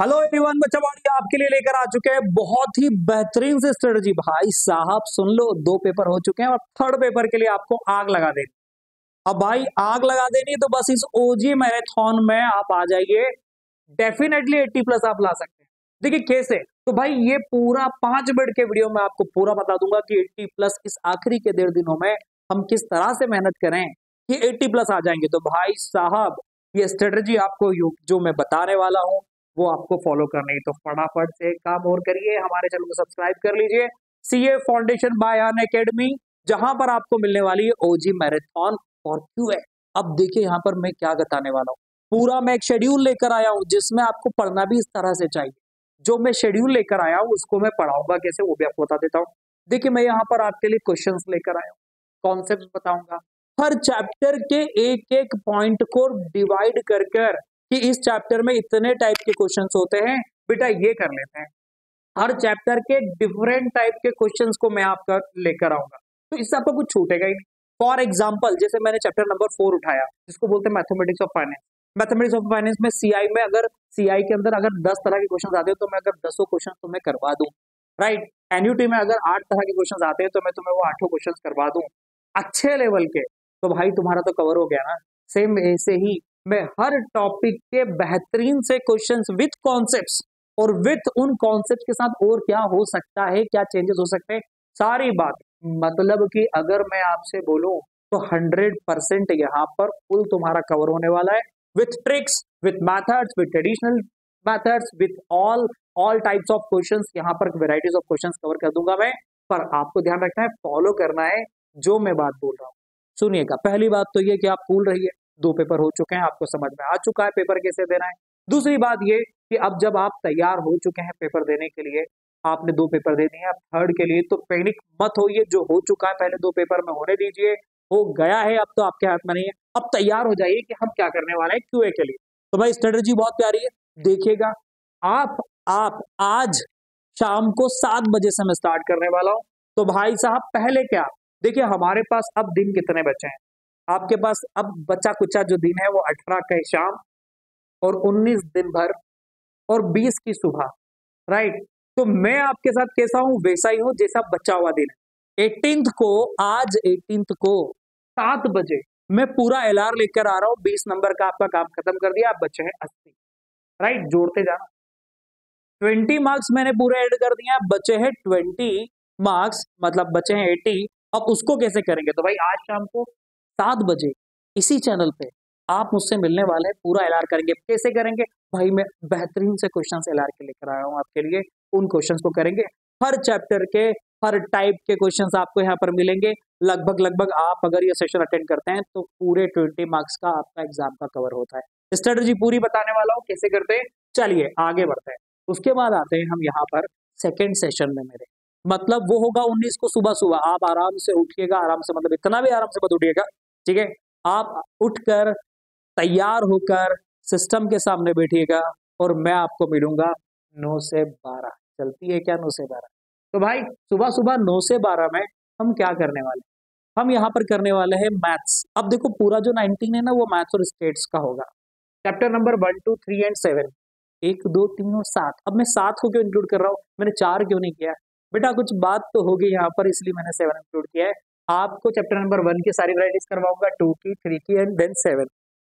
Hello everyone, बच्चावाड़ी आपके लिए लेकर आ चुके हैं बहुत ही बेहतरीन से स्ट्रेटजी। भाई साहब सुन लो, 2 पेपर हो चुके हैं और थर्ड पेपर के लिए आपको आग लगा देनी। अब भाई आग लगा देनी है तो बस इस ओजी मैराथन में आप आ जाइए। डेफिनेटली 80+ आप ला सकते हैं। देखिए कैसे, तो भाई ये पूरा 5 मिनट के वीडियो में आपको पूरा बता दूंगा कि 80+ इस आखिरी के 1.5 दिनों में हम किस तरह से मेहनत करें कि 80+ आ जाएंगे। तो भाई साहब ये स्ट्रेटजी आपको जो मैं बताने वाला हूं वो आपको फॉलो करनी है। तो फटाफट से एक काम और करिए, हमारे चैनल को सब्सक्राइब कर लीजिए, सीए फाउंडेशन बाय अनअकैडमी, जहां पर आपको मिलने वाली है ओजी मैराथन और क्यूए। अब देखिए यहाँ पर मैं क्या बताने वाला हूँ। पूरा मैं एक शेड्यूल लेकर आया हूँ जिसमें आपको पढ़ना भी इस तरह से चाहिए। जो मैं शेड्यूल लेकर आया हूँ उसको मैं पढ़ाऊंगा कैसे वो भी आपको बता देता हूँ। देखिए मैं यहाँ पर आपके लिए क्वेश्चंस लेकर आया हूँ, कॉन्सेप्ट बताऊंगा, हर चैप्टर के एक एक पॉइंट को डिवाइड कर कर कि इस चैप्टर में इतने टाइप के क्वेश्चंस होते हैं, बेटा ये कर लेते हैं। हर चैप्टर के डिफरेंट टाइप के क्वेश्चंस को मैं आपका लेकर आऊंगा, तो इससे आपको कुछ छूटेगा ही नहीं। फॉर एग्जाम्पल जैसे मैंने चैप्टर नंबर 4 उठाया जिसको बोलते हैं mathematics of finance. Mathematics of finance में सीआई में अगर सीआई के अंदर अगर 10 तरह के क्वेश्चन आते हैं तो मैं अगर 10 क्वेश्चन तुम्हें करवा दूं, राइट। एनयूटी में अगर 8 तरह के क्वेश्चन आते हैं तो मैं तुम्हें वो 8 क्वेश्चन करवा दूं अच्छे लेवल के, तो भाई तुम्हारा तो कवर हो गया ना। सेम ऐसे ही मैं हर टॉपिक के बेहतरीन से क्वेश्चंस विथ कॉन्सेप्ट्स और विथ उन कॉन्सेप्ट के साथ और क्या हो सकता है, क्या चेंजेस हो सकते हैं, सारी बात। मतलब कि अगर मैं आपसे बोलूं तो 100% यहाँ पर फुल तुम्हारा कवर होने वाला है, with tricks, with methods, with traditional methods, with all types of questions. यहाँ पर वेराइटीज ऑफ क्वेश्चंस कवर कर दूंगा मैं, पर आपको ध्यान रखना है, फॉलो करना है जो मैं बात बोल रहा हूँ। सुनिएगा, पहली बात तो ये कि आप कूल रहिए, 2 पेपर हो चुके हैं, आपको समझ में आ चुका है पेपर कैसे देना है। दूसरी बात ये कि अब जब आप तैयार हो चुके हैं पेपर देने के लिए, आपने 2 पेपर दे दिए, अब थर्ड के लिए तो पैनिक मत होइए। जो हो चुका है पहले 2 पेपर में होने दीजिए, हो गया है अब तो आपके हाथ में नहीं है। अब तैयार हो जाइए कि हम क्या करने वाले हैं क्यूए के लिए। तो भाई स्ट्रेटजी बहुत प्यारी है, देखिएगा आप आज शाम को 7 बजे से मैं स्टार्ट करने वाला हूं। तो भाई साहब पहले क्या, देखिए हमारे पास अब दिन कितने बचे हैं। आपके पास अब बचा कुचा जो दिन है वो 18 का शाम और 19 दिन भर और 20 की सुबह, राइट। तो मैं आपके साथ कैसा हूं वैसा ही हूं जैसा बचा हुआ दिन है। 18 को, आज 18 को 7 बजे मैं पूरा एलआर लेकर आ रहा हूं। 20 नंबर का आपका काम खत्म कर दिया, अब बचे हैं 80, राइट। जोड़ते जाना, 20 मार्क्स मैंने पूरे ऐड कर दिया, बचे हैं 20 मार्क्स, मतलब बचे हैं 80। अब उसको कैसे करेंगे, तो भाई आज शाम को 7 बजे इसी चैनल पे आप मुझसे मिलने वाले हैं, पूरा एलआर करेंगे। कैसे करेंगे भाई, मैं बेहतरीन से क्वेश्चंस एलआर के लेकर आया हूं आपके लिए, उन क्वेश्चंस को करेंगे। हर चैप्टर के हर टाइप के क्वेश्चंस आपको यहाँ पर मिलेंगे। लगभग आप अगर ये सेशन अटेंड करते हैं तो पूरे 20 मार्क्स का आपका एग्जाम का कवर होता है। स्ट्रेटजी पूरी बताने वाला हूँ कैसे करते हैं, चलिए आगे बढ़ते हैं। उसके बाद आते हैं हम यहाँ पर सेकेंड सेशन में मेरे, मतलब वो होगा 19 को सुबह सुबह। आप आराम से उठिएगा, आराम से मतलब इतना भी आराम से मत उठिएगा, ठीक है। आप उठकर तैयार होकर सिस्टम के सामने बैठिएगा और मैं आपको मिलूंगा 9 से 12। चलती है क्या 9 से 12? तो भाई सुबह सुबह 9 से 12 में हम क्या करने वाले, हम यहाँ पर करने वाले हैं मैथ्स। अब देखो पूरा जो 19 है ना वो मैथ्स और स्टेट्स का होगा। चैप्टर नंबर 1, 2, 3 एंड 7, 1, 2, 3 और 7। अब मैं 7 को क्यों इंक्लूड कर रहा हूँ, मैंने 4 क्यों नहीं किया? बेटा कुछ बात तो होगी यहाँ पर, इसलिए मैंने 7 इंक्लूड किया है। आपको चैप्टर नंबर 1 की सारी वैरायटीज करवाऊंगा, 2 की, 3 की एंड देन 7।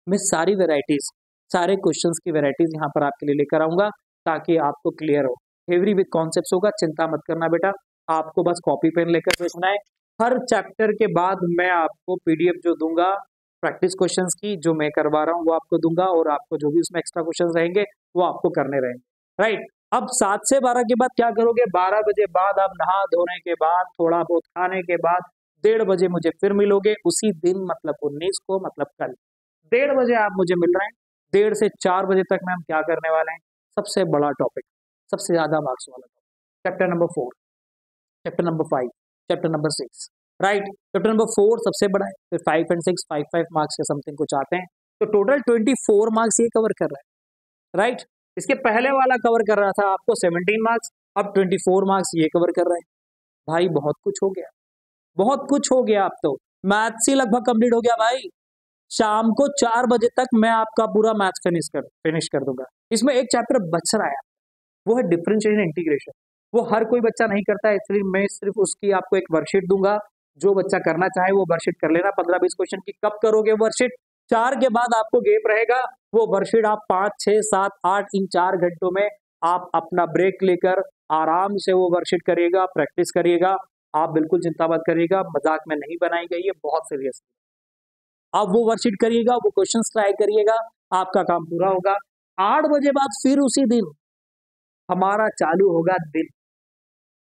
मैं सारी वैरायटीज, सारे क्वेश्चंस की वैरायटीज यहाँ पर आपके लिए लेकर आऊंगा ताकि आपको क्लियर हो। एवरी वीक कॉन्सेप्ट होगा, चिंता मत करना बेटा, आपको बस कॉपी पेन लेकर बैठना है। हर चैप्टर के बाद मैं आपको पीडीएफ जो दूंगा प्रैक्टिस क्वेश्चंस की, जो मैं करवा रहा हूँ वो आपको दूंगा, और आपको जो भी उसमें एक्स्ट्रा क्वेश्चंस रहेंगे वो आपको करने रहेंगे, राइट। अब 7 से 12 के बाद क्या करोगे, 12 बजे बाद आप नहा धोने के बाद, थोड़ा बहुत खाने के बाद 1:30 बजे मुझे फिर मिलोगे उसी दिन, मतलब 19 को, मतलब कल 1:30 बजे आप मुझे मिल रहे हैं। 1:30 से 4 बजे तक में हम क्या करने वाले हैं, सबसे बड़ा टॉपिक, सबसे ज्यादा मार्क्स वाला topic, chapter number 4, chapter number 5, chapter number 6, right. Chapter number 4 सबसे बड़ा है, फिर 5 एंड 6 5 मार्क्स के समथिंग कुछ आते हैं, तो टोटल 24 मार्क्स ये कवर कर रहा है, राइट। इसके पहले वाला कवर कर रहा था आपको 17 मार्क्स, अब 24 मार्क्स ये कवर कर रहा है। भाई बहुत कुछ हो गया, बहुत कुछ हो गया। अब तो मैथ्स ही लगभग कंप्लीट हो गया भाई, शाम को 4 बजे तक मैं आपका पूरा मैथ्स फिनिश कर दूंगा। इसमें एक चैप्टर बच रहा है, वो है डिफरेंशिएशन इंटीग्रेशन। वो हर कोई बच्चा नहीं करता है, इसलिए मैं सिर्फ उसकी आपको एक वर्कशीट दूंगा। जो बच्चा करना चाहे वो वर्कशीट कर लेना। 15-20 क्वेश्चन की कब करोगे वर्कशीट? 4 के बाद आपको गैप रहेगा। वो वर्कशीट आप 5, 6, 7, 8 इन 4 घंटों में आप अपना ब्रेक लेकर आराम से वो वर्कशीट करिएगा, प्रैक्टिस करिएगा। आप बिल्कुल चिंता मत करिएगा, मजाक में नहीं बनाई गई है, बहुत सीरियस। आप वो वर्कशीट करिएगा, वो क्वेश्चंस ट्राई करिएगा, आपका काम पूरा होगा। 8 बजे बाद फिर उसी दिन हमारा चालू होगा दिन,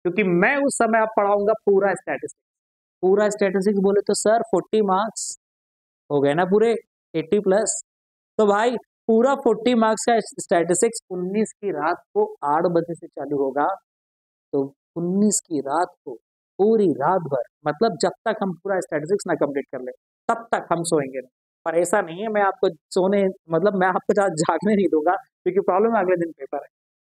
क्योंकि मैं उस समय आप पढ़ाऊंगा पूरा स्टैटिस्टिक्स। पूरा स्टैटिस्टिक्स बोले तो सर 40 मार्क्स हो गए ना पूरे, 80 प्लस। तो भाई पूरा 40 मार्क्स का स्टैटिस्टिक्स 19 की रात को 8 बजे से चालू होगा। तो 19 की रात को पूरी रात भर, मतलब जब तक हम पूरा स्टैटिस्टिक्स ना कंप्लीट कर ले तब तक हम सोएंगे नहीं। पर ऐसा नहीं है मैं आपको सोने, मतलब मैं आपको जागने नहीं दूंगा, क्योंकि प्रॉब्लम है अगले दिन पेपर है।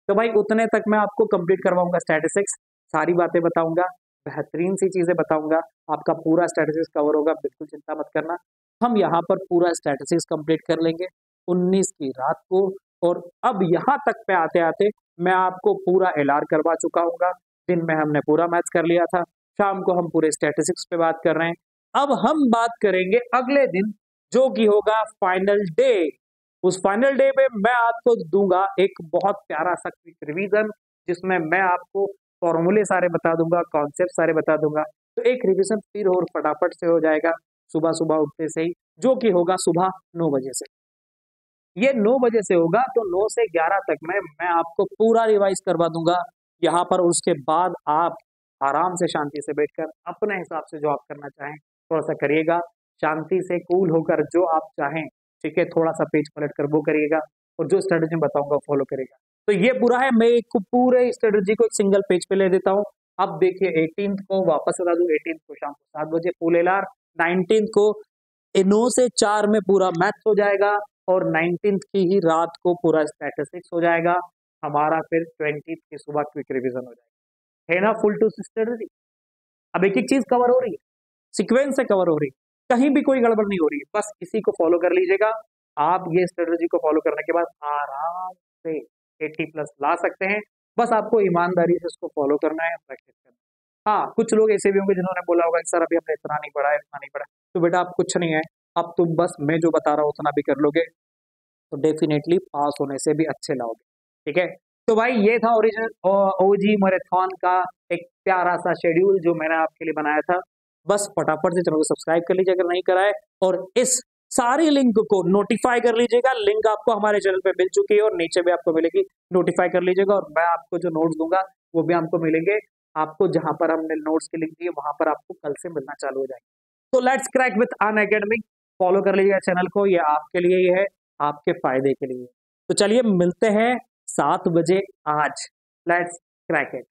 तो भाई उतने तक मैं आपको कंप्लीट करवाऊंगा स्टैटिस्टिक्स, सारी बातें बताऊंगा, बेहतरीन सी चीजें बताऊंगा, आपका पूरा स्टैटिस्टिक्स कवर होगा, बिल्कुल चिंता मत करना। हम यहाँ पर पूरा स्टैटिस्टिक्स कंप्लीट कर लेंगे 19 की रात को। और अब यहाँ तक पे आते आते मैं आपको पूरा एलआर करवा चुका हूँ। दिन में हमने पूरा मैथ्स कर लिया था, शाम को हम पूरे स्टैटिस्टिक्स पे बात कर रहे हैं। अब हम बात करेंगे अगले दिन, जो कि होगा फाइनल डे। उस फाइनल डे पे मैं आपको दूंगा एक बहुत प्यारा सा क्विक रिवीजन, जिसमें मैं आपको फॉर्मूले सारे बता दूंगा, कॉन्सेप्ट सारे बता दूंगा। तो एक रिवीजन फिर और फटाफट से हो जाएगा सुबह सुबह उठते से ही, जो कि होगा सुबह 9 बजे से। ये 9 बजे से होगा, तो 9 से 11 तक में मैं आपको पूरा रिवाइज करवा दूंगा यहाँ पर। उसके बाद आप आराम से शांति से बैठकर अपने हिसाब से जो आप करना चाहें थोड़ा सा करिएगा, शांति से कूल होकर जो आप चाहें, ठीक है, थोड़ा सा पेज पलट कर वो करिएगा, और जो स्ट्रेटेजी बताऊंगा फॉलो करेगा। तो ये पूरा है, मैं एक पूरे स्ट्रेटेजी को एक सिंगल पेज पे ले देता हूँ। अब देखिए 18th को वापस बता दूं, 18th को शाम को 7 बजे फुल एलआर, 19th को 9 से 4 में पूरा मैथ्स हो जाएगा, और 19th की ही रात को पूरा स्टैटिस्टिक्स हो जाएगा हमारा। फिर 20th की सुबह क्विक रिवीजन हो जाएगा, है ना फुल टू स्ट्रेटेजी। अब एक एक चीज कवर हो रही है, सीक्वेंस से कवर हो रही है, कहीं भी कोई गड़बड़ नहीं हो रही है, बस इसी को फॉलो कर लीजिएगा। आप ये स्ट्रेटेजी को फॉलो करने के बाद आराम से 80 प्लस ला सकते हैं। बस आपको ईमानदारी से इसको फॉलो करना है, प्रैक्टिस करना है। हाँ, कुछ लोग ऐसे भी होंगे जिन्होंने बोला होगा सर अभी हमने इतना नहीं पढ़ा है, इतना नहीं पढ़ा, तो बेटा आप कुछ नहीं है, अब तुम बस मैं जो बता रहा हूँ उतना भी कर लोगे तो डेफिनेटली पास होने से भी अच्छे लाओगे, ठीक है। तो भाई ये था ओरिजिनल ओजी मैराथन का एक प्यारा सा शेड्यूल जो मैंने आपके लिए बनाया था। बस फटाफट से चैनल को सब्सक्राइब कर लीजिए अगर नहीं कराए, और इस सारी लिंक को नोटिफाई कर लीजिएगा। लिंक आपको हमारे चैनल पे मिल चुकी है और नीचे भी आपको मिलेगी, नोटिफाई कर लीजिएगा। और मैं आपको जो नोट्स दूंगा वो भी आपको मिलेंगे। आपको जहां पर हमने नोट्स की लिंक दी है वहां पर आपको कल से मिलना चालू हो जाएगी। तो let's crack with Unacademy, follow कर लीजिएगा चैनल को, ये आपके लिए ही है, आपके फायदे के लिए। तो चलिए मिलते हैं 7 बजे आज, लेट्स क्रैक इट।